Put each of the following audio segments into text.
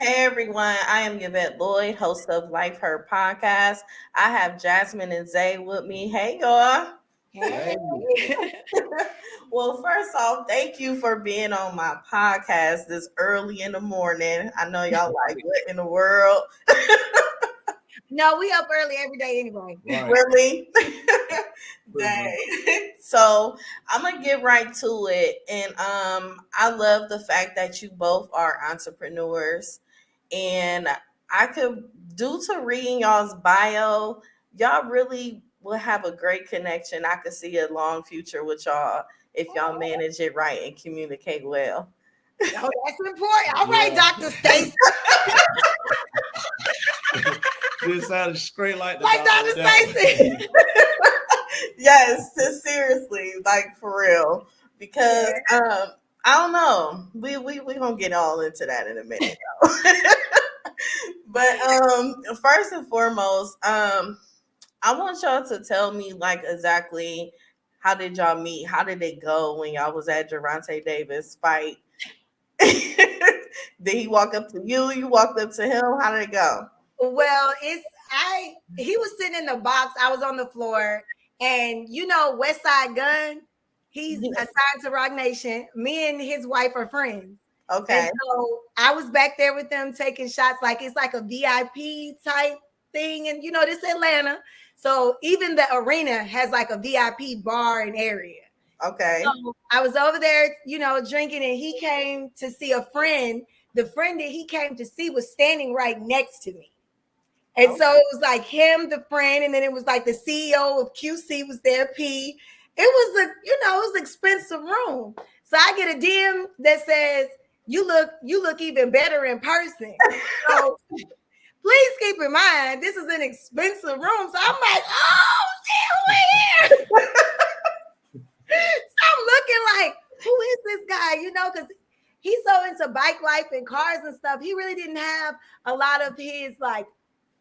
Hey everyone, I am Yvette Lloyd, host of Life Her Podcast. I have Jasmine and Zay with me. Hey y'all. Hey. Well, first off, thank you for being on my podcast this early in the morning. I know y'all like, what in the world? No, we up early every day anyway. Right. Really? Dang. So I'm gonna get right to it. And I love the fact that you both are entrepreneurs. And I could, due to reading y'all's bio, y'all really will have a great connection. I could see a long future with y'all if y'all manage it right and communicate well. Oh, that's important. All right, Dr. Stacy. This sounded straight like Dr. Stacy. Yes, seriously, like for real. Because I don't know. We gonna get all into that in a minute though. But first and foremost, I want y'all to tell me like exactly how did y'all meet? How did it go when y'all was at Gervonta Davis fight? Did he walk up to you? You walked up to him? How did it go? Well, he was sitting in the box. I was on the floor, and West Side Gun, he's assigned to Rock Nation. Me and his wife are friends. Okay. And so I was back there with them taking shots, like it's like a VIP type thing, and this Atlanta. So even the arena has like a VIP bar and area. Okay. So I was over there, drinking, and he came to see a friend. The friend that he came to see was standing right next to me. And so it was like him, the friend, and then it was like the CEO of QC was there, P. It was it was an expensive room. So I get a DM that says, you look even better in person. So please keep in mind, this is an expensive room. So I'm like, oh shit, who here? So I'm looking like, who is this guy? Because he's so into bike life and cars and stuff. He really didn't have a lot of his like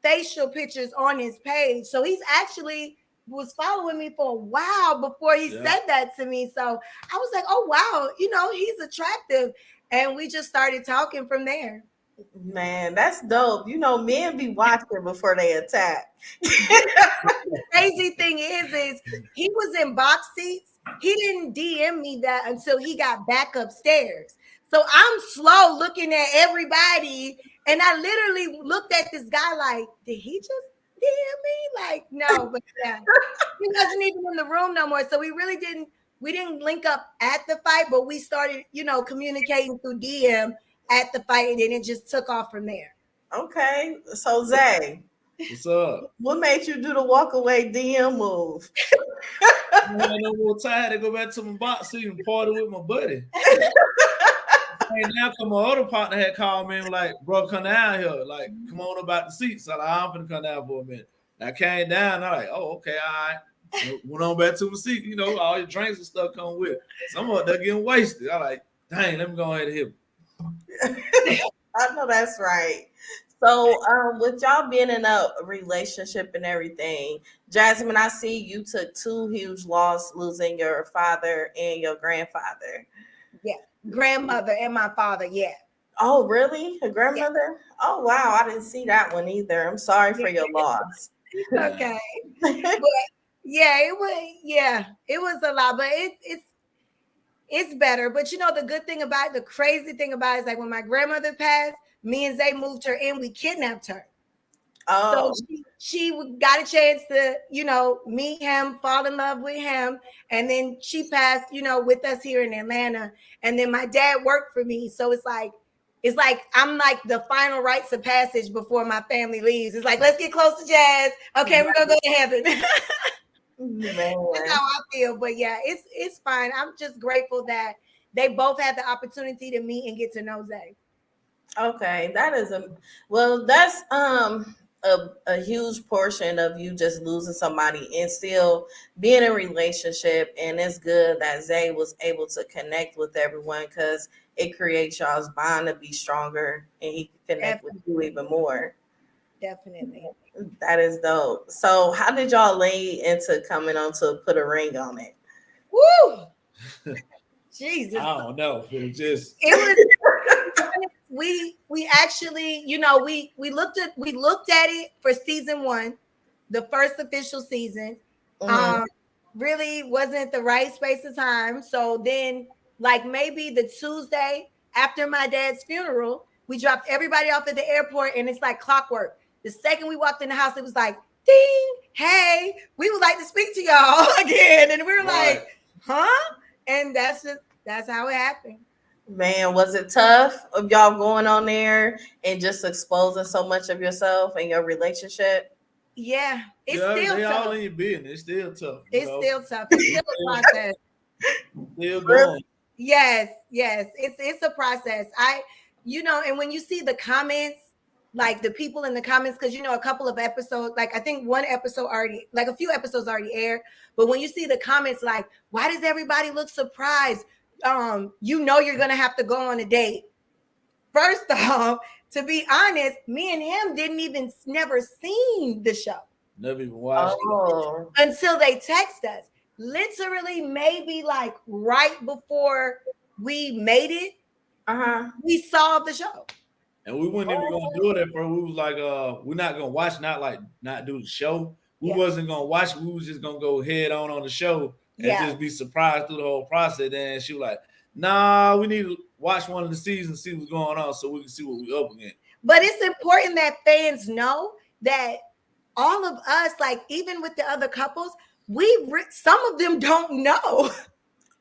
facial pictures on his page. So he's actually was following me for a while before he said that to me. So I was like, oh wow, he's attractive. And we just started talking from there. Man, that's dope. Men be watching before they attack. The crazy thing is he was in box seats. He didn't DM me that until he got back upstairs. So I'm slow looking at everybody. And I literally looked at this guy like, did he just DM me? Like, no, but yeah. He wasn't even in the room no more. So we didn't link up at the fight, but we started, communicating through DM at the fight, and then it just took off from there. Okay. So Zay, what's up? What made you do the walk away DM move? I had no more time to go back to my box seat and party with my buddy. And now my other partner had called me and like, bro, come down here. Like, come on about the seats. So like, I'm gonna come down for a minute. I came down, I'm like, oh, okay, all right. Went on back to the seat, all your drinks and stuff come with it. Some of them getting wasted. I'm like, dang, let me go ahead and hit them. I know that's right. So, with y'all being in a relationship and everything, Jasmine, I see you took 2 huge losses, losing your father and your grandfather. Yeah, grandmother and my father. Yeah. Oh, really? A grandmother? Yeah. Oh, wow! I didn't see that one either. I'm sorry for your loss. Okay, but yeah, it was. Yeah, it was a lot, but it's better. But the good thing about it, the crazy thing about it is like when my grandmother passed, me and Zay moved her in. We kidnapped her. Oh. So she got a chance to, meet him, fall in love with him. And then she passed, with us here in Atlanta. And then my dad worked for me. So it's like I'm like the final rites of passage before my family leaves. It's like, let's get close to Jazz. Okay, we're gonna go to heaven. That's how I feel. But yeah, it's fine. I'm just grateful that they both had the opportunity to meet and get to know Zay. Okay, that's a huge portion of you just losing somebody and still being in a relationship. And it's good that Zay was able to connect with everyone because it creates y'all's bond to be stronger and he can connect with you even more. Definitely. That is dope. So how did y'all lay into coming on to put a ring on it? Woo! Jesus. I don't know. It was we actually, we looked at it for season 1, the first official season. Mhm. Really wasn't the right space of time. So then, like maybe the Tuesday after my dad's funeral, we dropped everybody off at the airport, and it's like clockwork. The second we walked in the house, it was like, ding, hey, we would like to speak to y'all again. And we were Right. like, huh? And that's how it happened. Man, was it tough of y'all going on there and just exposing so much of yourself and your relationship? Yeah, it's Yeah, still they all tough. in your business. It's still tough, It's still tough. It's still a process. Still Really? going. Yes, yes. It's a process. And when you see the comments, like the people in the comments, because a couple of episodes, like I think one episode already, like a few episodes already aired. But when you see the comments, like, why does everybody look surprised? You're gonna have to go on a date. First off, to be honest, me and him didn't even never seen the show Never even watched it. Oh. until they text us. Literally, maybe like right before we made it, Uh-huh. we saw the show. And we weren't even gonna do it at first. We was like, we're not gonna watch, not do the show. We Yeah. wasn't gonna watch it. We was just gonna go head on the show and Yeah. just be surprised through the whole process. Then she was like, nah, we need to watch one of the seasons, see what's going on so we can see what we up against. But it's important that fans know that all of us, like even with the other couples, some of them don't know.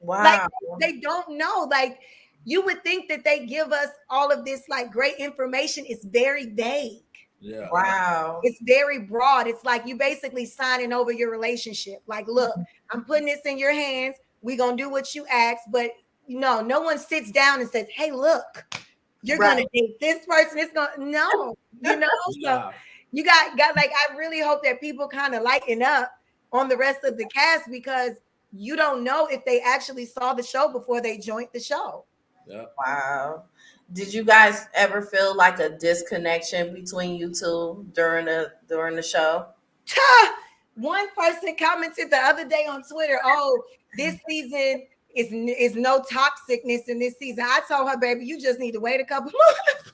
Wow. Like they don't know. Like you would think that they give us all of this like great information. It's very vague. Yeah. Wow. It's very broad. It's like you basically signing over your relationship. Like, look, I'm putting this in your hands. We're gonna do what you ask, but no one sits down and says, hey, look, you're gonna date this person. It's gonna no, Yeah. so you got like I really hope that people kind of lighten up on the rest of the cast because you don't know if they actually saw the show before they joined the show. Yeah. Wow. Did you guys ever feel like a disconnection between you two during the show? One person commented the other day on Twitter, "Oh, this season is no toxicness in this season." I told her, "Baby, you just need to wait a couple months.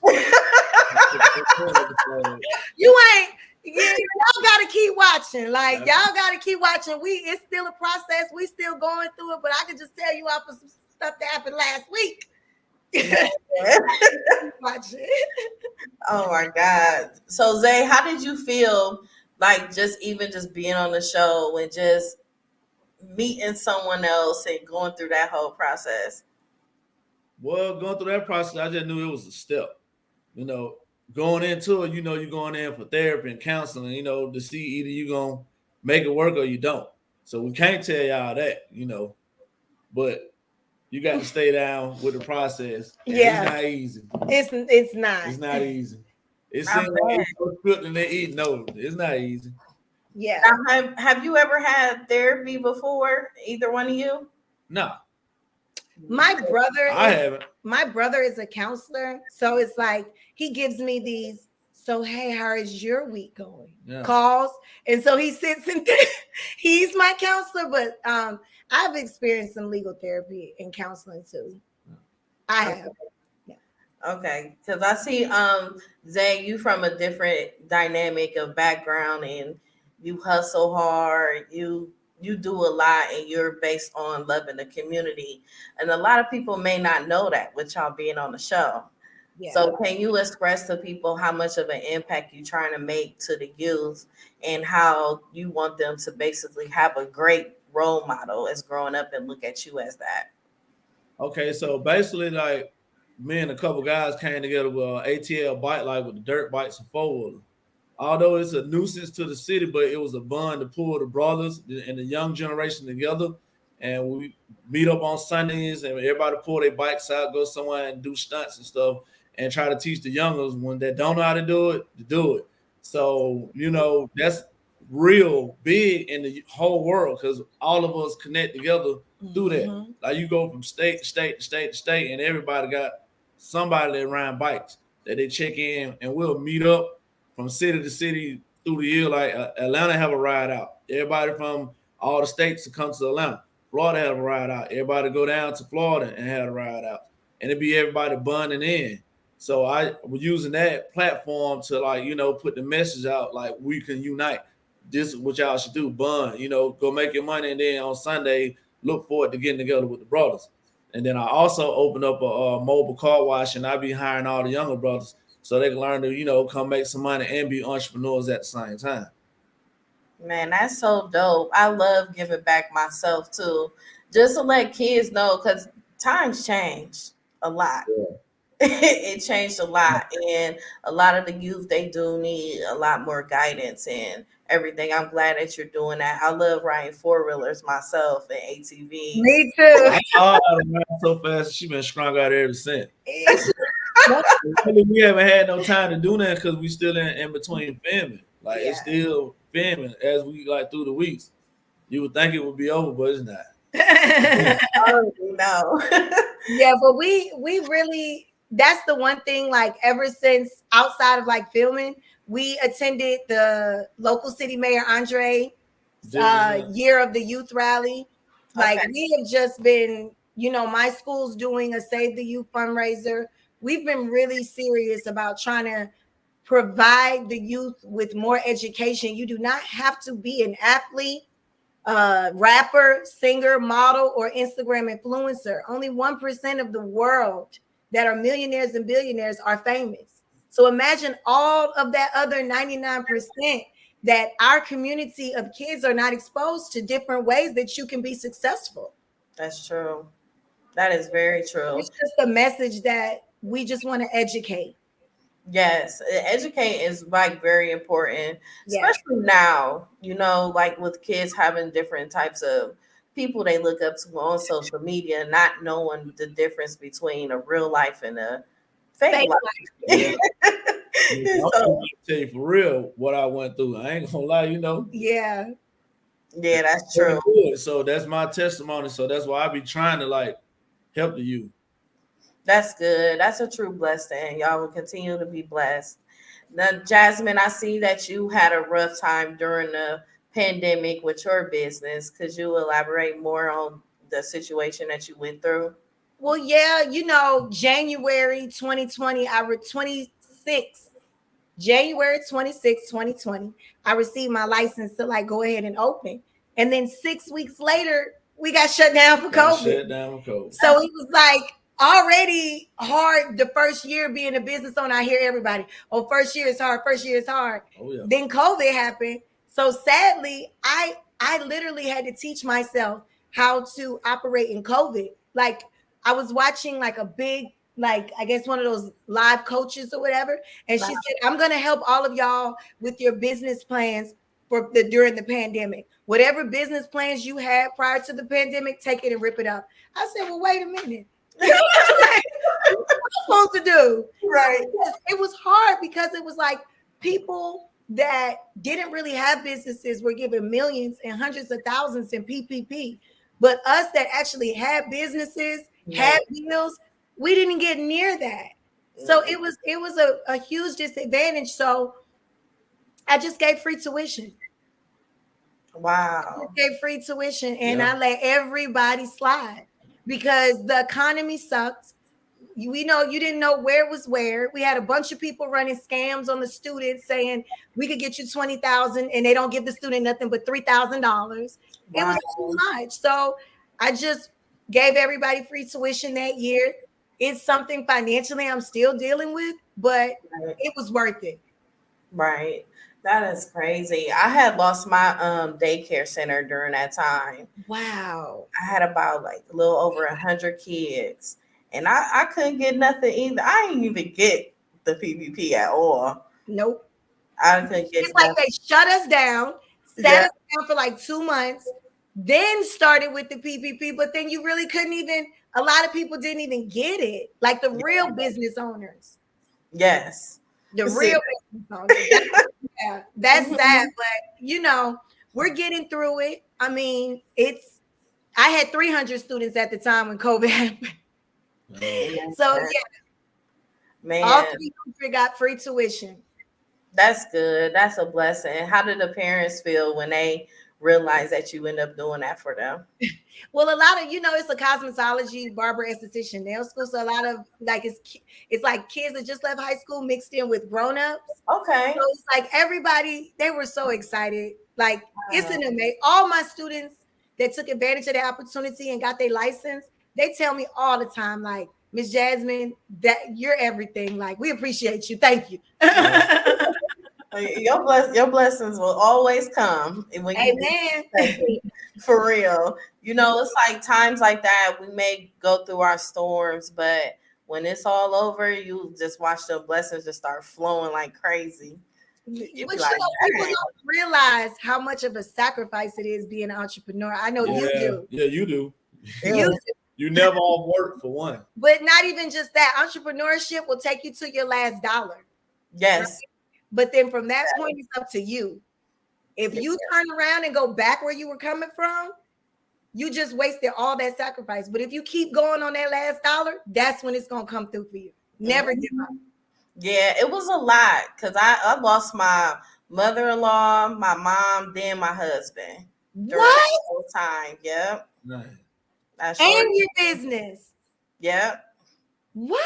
You ain't. Y'all got to keep watching. Like y'all got to keep watching. It's still a process. We still going through it, but I can just tell you off of some stuff that happened last week." Watch it. Oh my God. So Zay, how did you feel like just being on the show and just meeting someone else and going through that whole process? Well, going through that process, I just knew it was a step. Going into it, you're going in for therapy and counseling, to see either you're going to make it work or you don't. So we can't tell y'all that, but you got to stay down with the process. Yeah. It's not easy. It's not. It's not easy. It seems like it's so good and they eat. No, it's not easy. Yeah. Now, have you ever had therapy before? Either one of you? No. My haven't. My brother is a counselor, so it's like he gives me these. So hey, how is your week going? Yeah. Calls, and so he sits and he's my counselor. But I've experienced some legal therapy and counseling too. I have. Okay, because I see Zay, you from a different dynamic of background, and you hustle hard. You do a lot, and you're based on loving the community. And a lot of people may not know that with y'all being on the show. Yeah. So can you express to people how much of an impact you're trying to make to the youth and how you want them to basically have a great role model as growing up and look at you as that? Okay, so basically, like me and a couple guys came together with ATL bike life with the dirt bikes and four-wheelers. Although it's a nuisance to the city, but it was a bond to pull the brothers and the young generation together. And we meet up on Sundays and everybody pull their bikes out, go somewhere and do stunts and stuff and try to teach the youngers when they don't know how to do it, to do it. So, that's real big in the whole world because all of us connect together through that. Mhm. Like you go from state to state to state to state, and everybody got somebody that ride bikes that they check in, and we'll meet up from city to city through the year. Like Atlanta have a ride out. Everybody from all the states to come to Atlanta. Florida have a ride out. Everybody go down to Florida and have a ride out. And it be everybody bonding in. So I was using that platform to like, put the message out like we can unite. This is what y'all should do, bond, go make your money, and then on Sunday look forward to getting together with the brothers. And then I also opened up a mobile car wash, and I be hiring all the younger brothers so they can learn to, come make some money and be entrepreneurs at the same time. Man, that's so dope. I love giving back myself too, just to let kids know because times change a lot. Yeah. It changed a lot, and a lot of the youth they do need a lot more guidance and everything. I'm glad that you're doing that. I love riding four wheelers myself and ATVs. Me too. I taught her to run so fast, she been strung out ever since. Really, we haven't had no time to do that because we still in between filming. Like it's still filming as we like through the weeks. You would think it would be over, but it's not. Oh no. Yeah, but we really, that's the one thing, like ever since outside of like filming, we attended the local city mayor Andre year of the youth rally. Like we have just been, my school's doing a Save the Youth fundraiser. We've been really serious about trying to provide the youth with more education. You do not have to be an athlete, rapper, singer, model, or Instagram influencer. Only 1% of the world that are millionaires and billionaires are famous. So imagine all of that other 99% that our community of kids are not exposed to different ways that you can be successful. That's true. That is very true. It's just a message that we just want to educate. Yes, educate is like very important, especially now, like with kids having different types of people they look up to on social media, not knowing the difference between a real life and a fake life. Yeah. I'm gonna tell you for real what I went through. I ain't gonna lie, Yeah. Yeah, that's true. So that's my testimony. So that's why I be trying to like help the youth. That's good. That's a true blessing. Y'all will continue to be blessed. Now, Jasmine, I see that you had a rough time during the pandemic with your business. Could you elaborate more on the situation that you went through? Well, yeah, January 2020, January 26, 2020, I received my license to like go ahead and open. And then 6 weeks later, we got shut down for COVID. So it was like already hard the first year being a business owner. I hear everybody, oh, first year is hard. Oh, yeah. Then COVID happened. So sadly, I literally had to teach myself how to operate in COVID. Like I was watching like a big, like I guess one of those live coaches or whatever. And she said, I'm going to help all of y'all with your business plans during the pandemic. Whatever business plans you had prior to the pandemic, take it and rip it up. I said, well, wait a minute. What am I supposed to do? Right. It was hard because it was like people that didn't really have businesses were given millions and hundreds of thousands in PPP. But us that actually had businesses, had deals, we didn't get near that. So it was a huge disadvantage. So I just gave free tuition. Wow. I gave free tuition and I let everybody slide because the economy sucked. We know you didn't know where was where. We had a bunch of people running scams on the students saying we could get you 20,000 and they don't give the student nothing but $3,000. Wow. It was too much. So I just gave everybody free tuition that year. It's something financially I'm still dealing with, but it was worth it. Right. That is crazy. I had lost my daycare center during that time. Wow. I had about like a little over 100 kids. And I couldn't get nothing either. I didn't even get the PPP at all. Nope. I couldn't get It's like they shut us down, sat us down for like 2 months, then started with the PPP, but then you really couldn't even, a lot of people didn't even get it. Like the real business owners. Yes. The real business owners. That's sad, but we're getting through it. I mean, I had 300 students at the time when COVID happened. So man, all 300 got free tuition. That's good. That's a blessing. How did the parents feel when they realize that you end up doing that for them. Well, a lot of, it's a cosmetology, barber, esthetician, nail school. So a lot of like it's like kids that just left high school mixed in with grown-ups. Okay. So it's like everybody, they were so excited. Like it's an amazing, all my students that took advantage of the opportunity and got their license, they tell me all the time, like, Miss Jasmine, that you're everything. Like, we appreciate you. Thank you. Your blessings will always come when you Amen. for real. It's like times like that we may go through our storms, but when it's all over, you just watch the blessings just start flowing like crazy. But people don't realize how much of a sacrifice it is being an entrepreneur. I know you do. Yeah, you do. You do. You never all work for one. But not even just that. Entrepreneurship will take you to your last dollar. Yes. Right? But then from that point, it's up to you. If you turn around and go back where you were coming from, you just wasted all that sacrifice. But if you keep going on that last dollar, that's when it's going to come through for you. Never give up. Yeah, it was a lot because I lost my mother-in-law, my mom, then my husband. What? The whole time. Yep. Nice. And your business. Yep. What?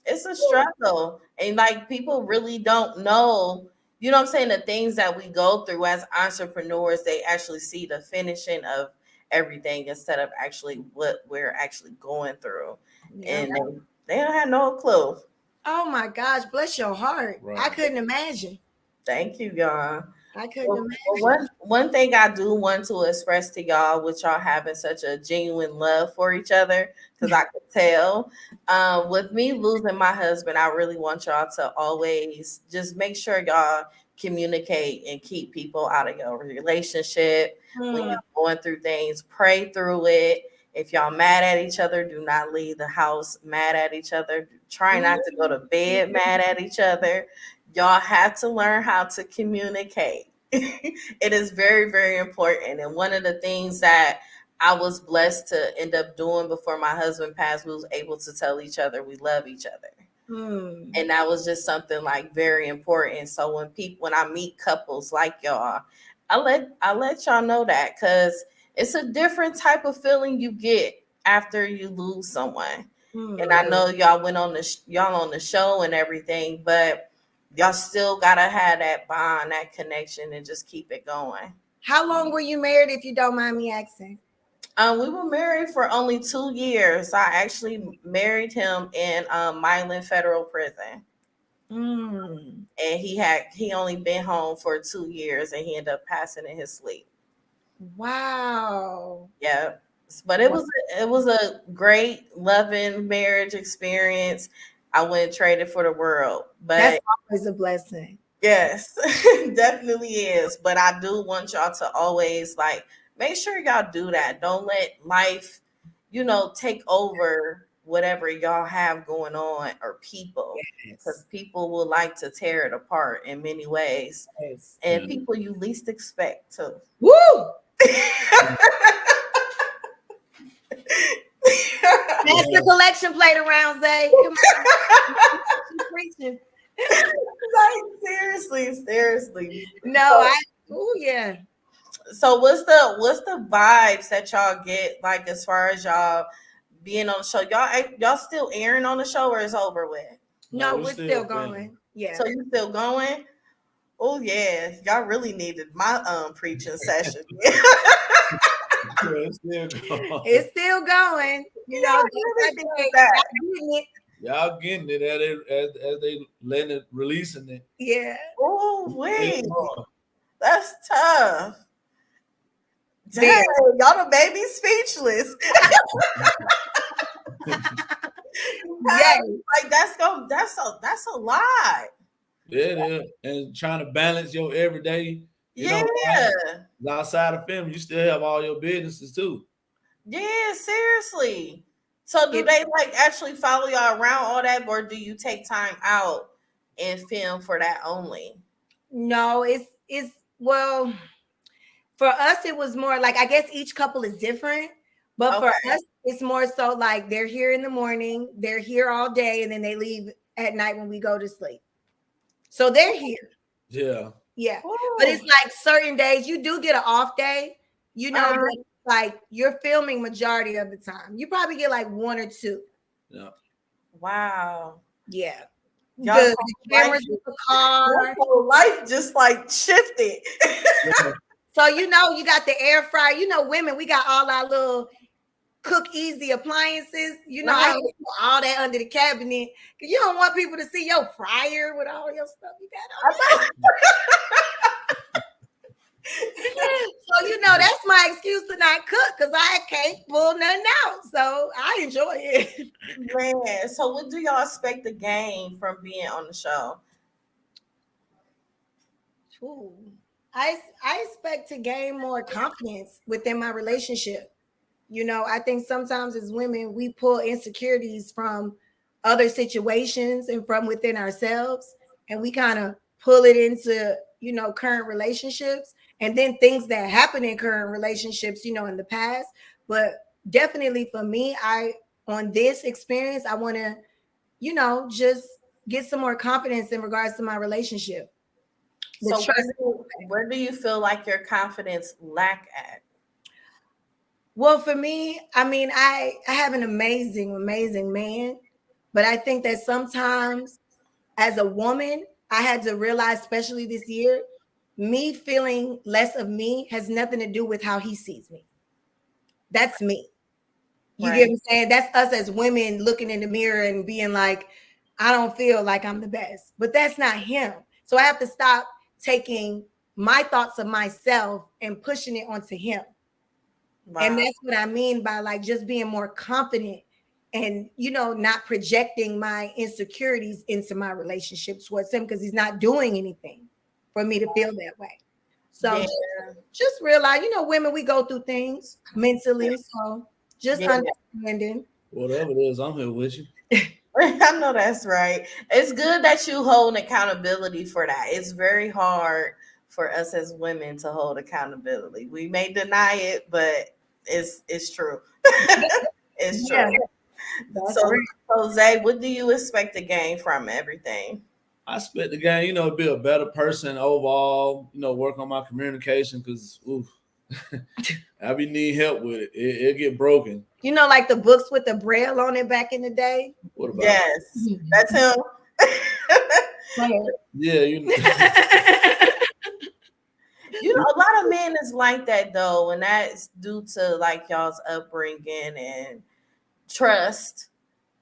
It's a struggle. And like people really don't know, you know what I'm saying, the things that we go through as entrepreneurs, they actually see the finishing of everything instead of actually what we're actually going through. Yeah. And they don't have no clue. Oh my gosh, bless your heart. Right. I couldn't imagine. Thank you, y'all. I couldn't imagine. One thing I do want to express to y'all, with y'all having such a genuine love for each other, because I could tell. With me losing my husband, I really want y'all to always just make sure y'all communicate and keep people out of your relationship. When you're going through things, pray through it. If y'all mad at each other, do not leave the house mad at each other. Try not to go to bed mad at each other. Y'all have to learn how to communicate. It is very, very important. And one of the things that I was blessed to end up doing before my husband passed, we was able to tell each other we love each other. And that was just something like very important. So when I meet couples like y'all, I let y'all know that, because it's a different type of feeling you get after you lose someone. And I know y'all went on the show and everything, but y'all still gotta have that bond, that connection, and just keep it going. How long were you married, if you don't mind me asking? We were married for only 2 years. I actually married him in Milan Federal Prison. And he only been home for 2 years, and he ended up passing in his sleep. Wow. Yeah. But it was a great, loving marriage experience. I wouldn't trade it for the world. But that's always a blessing. Yes, definitely is. But I do want y'all to always make sure y'all do that. Don't let life, take over whatever y'all have going on, or people, because people will like to tear it apart in many ways, and people you least expect to. Woo! That's the collection plate around, Zay. Come on. She's preaching. Seriously. No, yeah. So what's the vibes that y'all get, like, as far as y'all being on the show? Y'all still airing on the show, or is over with? No, we're still going. Yeah. So you still going? Oh yeah, y'all really needed my preaching session. It's still going. Y'all getting it as they letting it, releasing it. Yeah. Oh wait, that's tough. Dang, y'all the baby speechless. Yeah, like that's a lot. Yeah, and trying to balance your everyday. Outside of film, you still have all your businesses too. Yeah, seriously. So do they actually follow y'all around all that, or do you take time out and film for that only? No, it's well, for us it was more like, I guess each couple is different, but for us it's more so like they're here in the morning, they're here all day, and then they leave at night when we go to sleep. So they're here. Yeah. Yeah. Ooh. But it's like certain days you do get an off day, but like you're filming majority of the time. You probably get like 1 or 2. Yeah. Wow. Yeah. Y'all's The cameras in the car. life just like shifted. So you got the air fryer. Women, we got all our little cook easy appliances. I put all that under the cabinet because you don't want people to see your fryer with all your stuff you got on. So that's my excuse to not cook because I can't pull nothing out. So I enjoy it. Man, so what do y'all expect to gain from being on the show? Ooh. I expect to gain more confidence within my relationship. I think sometimes as women, we pull insecurities from other situations and from within ourselves, and we kind of pull it into, current relationships and then things that happen in current relationships, in the past. But definitely for me, on this experience, I want to, just get some more confidence in regards to my relationship. So where do you feel like your confidence lack at? Well, for me, I have an amazing, amazing man, but I think that sometimes as a woman, I had to realize, especially this year, me feeling less of me has nothing to do with how he sees me. That's me. You get what I'm saying? That's us as women looking in the mirror and being like, I don't feel like I'm the best, but that's not him. So I have to stop taking my thoughts of myself and pushing it onto him. Wow. And that's what I mean by like just being more confident and, not projecting my insecurities into my relationship towards him because he's not doing anything for me to feel that way. So just realize, women, we go through things mentally. So just understanding. Whatever it is, I'm here with you. I know that's right. It's good that you hold accountability for that. It's very hard for us as women to hold accountability. We may deny it, but it's true. It's true. Yeah. So Zay, what do you expect to gain from everything? I expect the game, be a better person overall, work on my communication because I be need help with it. It get broken. Like the books with the braille on it back in the day? What about Yes, that's him. Yeah, a lot of men is like that though, and that's due to like y'all's upbringing and trust.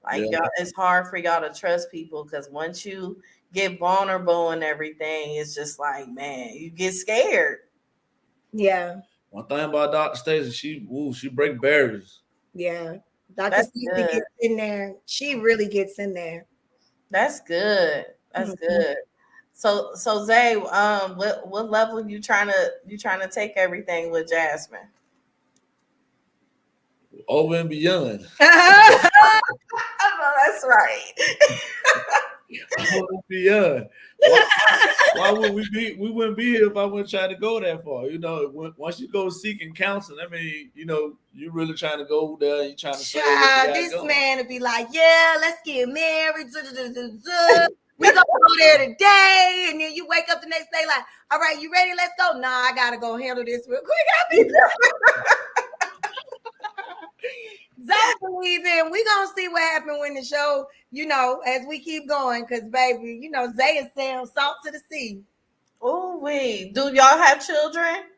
Like y'all, it's hard for y'all to trust people because once you get vulnerable and everything, it's just like, man, you get scared. Yeah. One thing about Dr. Stacey, she break barriers. Yeah. Dr. Stacey gets in there. She really gets in there. That's good. That's good. So Zay, what level you trying to take everything with Jasmine? Over and beyond. I know that's right. Over and beyond. Why would we wouldn't be here if I wouldn't try to go that far? Once you go seeking counseling, I mean, you really trying to go there and you trying to say this man would be like, yeah, let's get married. We gonna go there today, and then you wake up the next day like, all right, you ready? Let's go. Nah, I gotta go handle this real quick. Don't believe him. We gonna see what happened when the show, as we keep going, because baby, Zay is saying salt to the sea. Oh wait, do y'all have children?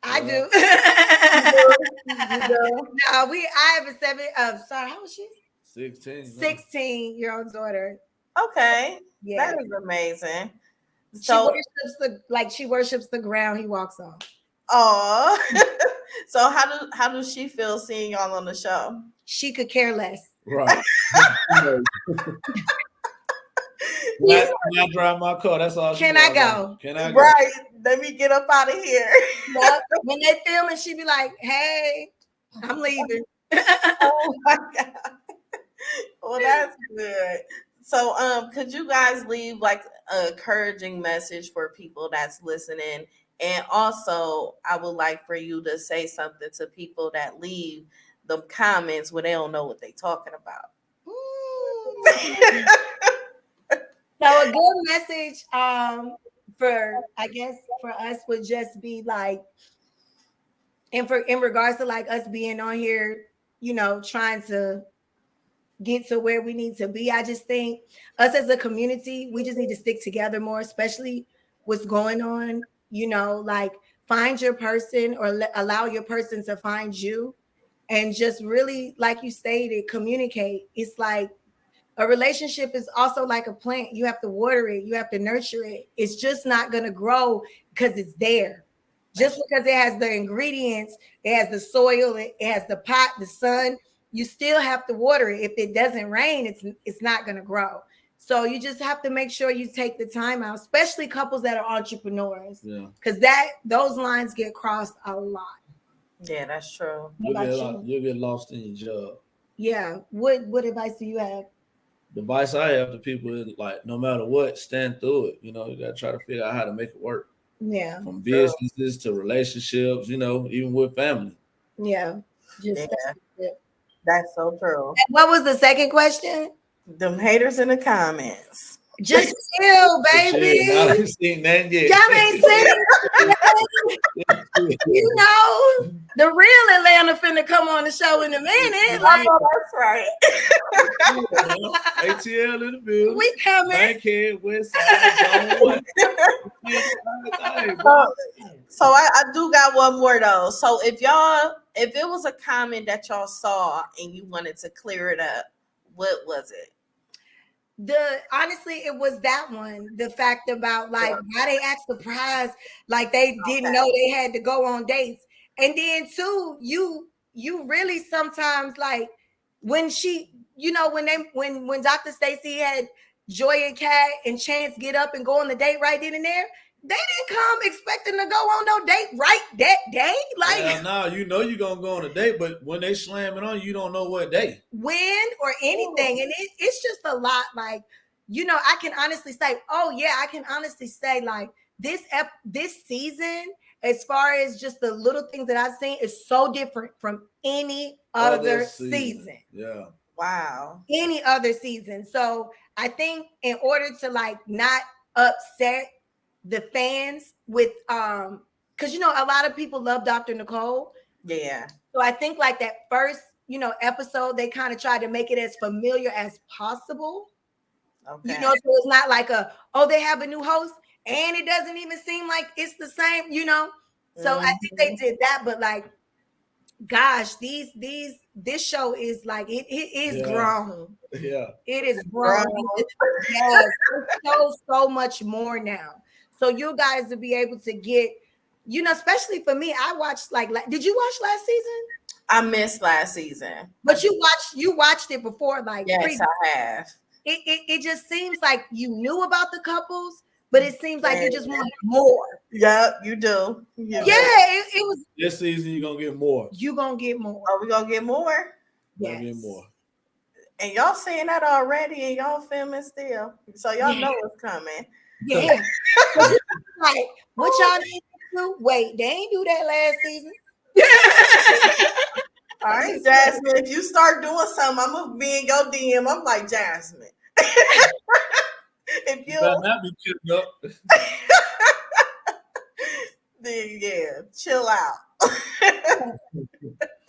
I do. You do? No, I have a 7. Sorry, how was she? 16-year-old daughter. Okay, yeah, that is amazing. So she worships the ground he walks on. Oh, so how does she feel seeing y'all on the show? She could care less. Right. When I drive my car, that's all. Can I go? Can I go? Right. Let me get up out of here. Yep. When they film and she be like, "Hey, I'm leaving." Oh my God. Well, that's good. So, could you guys leave like an encouraging message for people that's listening? And also, I would like for you to say something to people that leave the comments when they don't know what they're talking about. So a good message I guess for us would just be like, and for in regards to like us being on here, trying to get to where we need to be. I just think us as a community, we just need to stick together more, especially what's going on, like find your person or allow your person to find you, and just really, like you stated, communicate. It's like a relationship is also like a plant. You have to water it, you have to nurture it. It's just not going to grow because it's there. Just because it has the ingredients, it has the soil, it has the pot, the sun, you still have to water it. If it doesn't rain, it's not going to grow. So you just have to make sure you take the time out, especially couples that are entrepreneurs. Yeah. Because those lines get crossed a lot. Yeah, that's true. You'll get lost in your job. Yeah. What advice do you have? The advice I have to people is like, no matter what, stand through it. You gotta try to figure out how to make it work. Yeah. From businesses to relationships, even with family. Yeah. That's so true. And what was the second question? Them haters in the comments. Just chill, baby. I ain't seen that yet. Y'all ain't seen the real Atlanta finna come on the show in a minute. Like, that's right. ATL in the building. We coming. Bankhead, West Side, So I do got one more though. So if it was a comment that y'all saw and you wanted to clear it up, what was it? Honestly, it was that one. The fact about like why they act surprised, like they didn't know they had to go on dates. And then too, you really sometimes like when she, when Dr. Stacy had Joy and Kat and Chance get up and go on the date right then and there, they didn't come expecting to go on no date right that day. Like, no, you're gonna go on a date, but when they slam it on you, don't know what day, when, or anything. And it's just a lot. Like, I can honestly say, like this season, as far as just the little things that I've seen, is so different from any other season. Yeah. Wow. Any other season. So I think in order to like not upset the fans with because a lot of people love Dr. Nicole. Yeah. So I think like that first, episode, they kind of tried to make it as familiar as possible. Okay. So it's not like they have a new host and it doesn't even seem like it's the same, So I think they did that, but like, gosh, this show is like it is grown. Yeah. It is grown. Yes, it's so much more now. So you guys will be able to get, especially for me, I watched did you watch last season? I missed last season. But you watched it before, like yes, I have. It just seems like you knew about the couples, but it seems like you just want more. Yep, you do. It was this season. You're gonna get more. You gonna get more. Are we gonna get more? Yes. Get more. And y'all saying that already, and y'all filming still, so y'all know what's coming. Yeah. Like, what y'all need to do? Wait, they ain't do that last season. All right, Jasmine, if you start doing something, I'm gonna be in your DM. I'm like, Jasmine. If you better not be kidding up. Then chill out.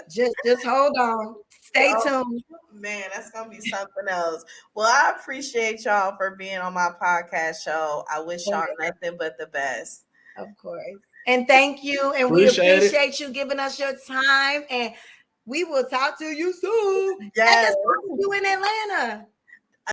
just hold on. Stay tuned. Man, that's gonna be something else. Well, I appreciate y'all for being on my podcast show. I wish y'all nothing but the best. Of course. And thank you. And we appreciate you giving us your time. And we will talk to you soon. Yes. You in Atlanta.